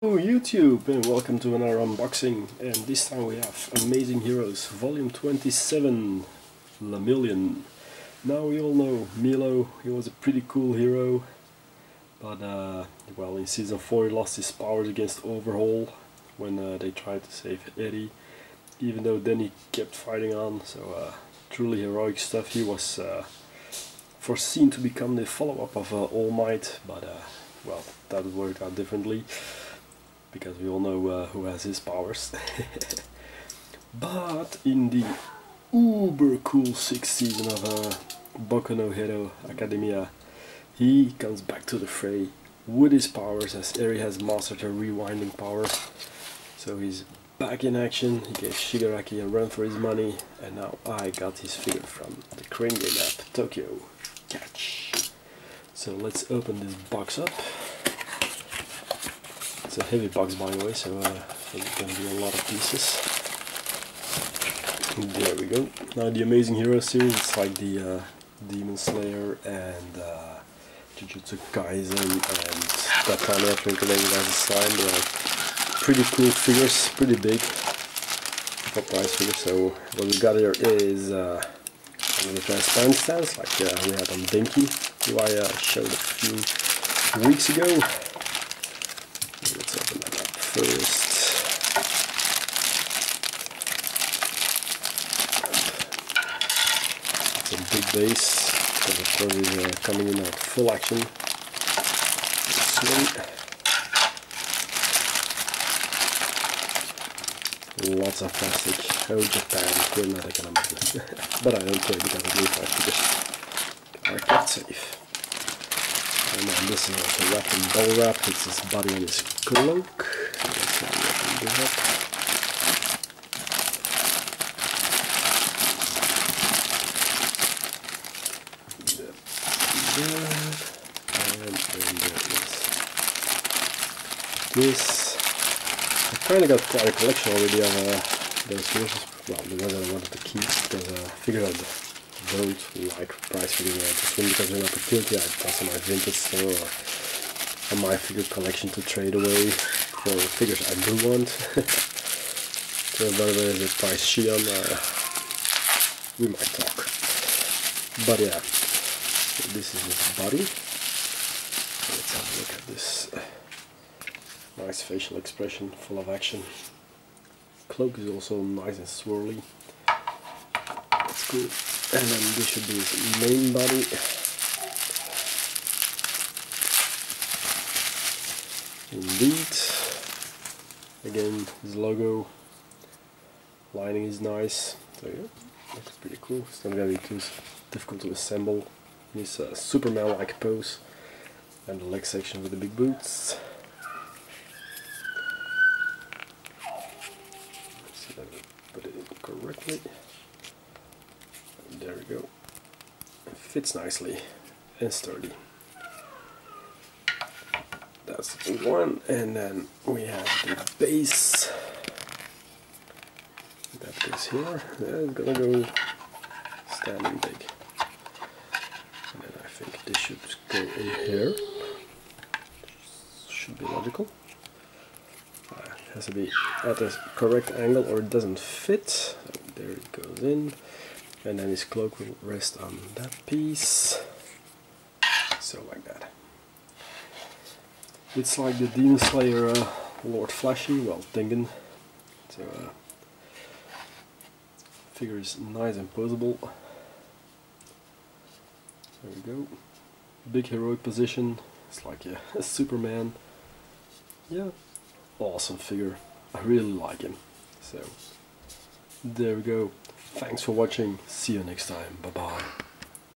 Hello YouTube, and welcome to another unboxing, and this time we have Amazing Heroes Volume 27, Lemillion. Now we all know Miro. He was a pretty cool hero, but well, in Season 4 he lost his powers against Overhaul when they tried to save Eddie, even though then he kept fighting on, so truly heroic stuff. He was foreseen to become the follow-up of All Might, but well, that would work out differently, because we all know who has his powers. But in the uber cool 6th season of Boku no Hero Academia, he comes back to the fray with his powers, as Eri has mastered her rewinding powers. So he's back in action. He gave Shigaraki a run for his money, and now I got his figure from the crane game app TokyoCatch. So let's open this box up. It's a heavy box, by the way, so I think it's going to be a lot of pieces. There we go. Now the Amazing Hero series, it's like the Demon Slayer and Jujutsu Kaisen and that kind of everything connected as a slime. They are pretty cool figures, pretty big for price figures. So what we got here is one of the transparent stands, like we had on Binky, who I showed a few weeks ago. Let's open that up first. It's a big base, because of course it's coming in at full action. Lots of plastic. Oh, Japan, we're not economical. But I don't care, because at least my figures are kept safe. And then this is also wrapped in bubble wrap. It's his body and his cloak. Let's see what I can do that. And then there is this. I kind of got quite a collection already of those figures. Well, the ones that I wanted to keep, because I figured out don't like price figures just because of an opportunity. I pass on my vintage store or on my figure collection to trade away for figures I do want. So by the way, the price she on, we might talk. But yeah, so this is his body. So let's have a look at this. Nice facial expression, full of action. Cloak is also nice and swirly. That's cool. And then this should be his main body. Indeed. Again, his logo. Lining is nice. So yeah, looks pretty cool. It's not going to be too difficult to assemble. His Superman-like pose. And the leg section with the big boots. Let's see if I can put it in correctly. There we go. It fits nicely and sturdy. That's one, and then we have the base. That goes here. It's gonna go standing big. And then I think this should go in here. Should be logical. It has to be at the correct angle or it doesn't fit. So there it goes in. And then his cloak will rest on that piece. So like that. It's like the Demon Slayer Lord Flashy, well, Tengen. So figure is nice and posable. There we go. Big heroic position. It's like a Superman. Yeah, awesome figure. I really like him. So there we go. Thanks for watching. See you next time. Bye bye.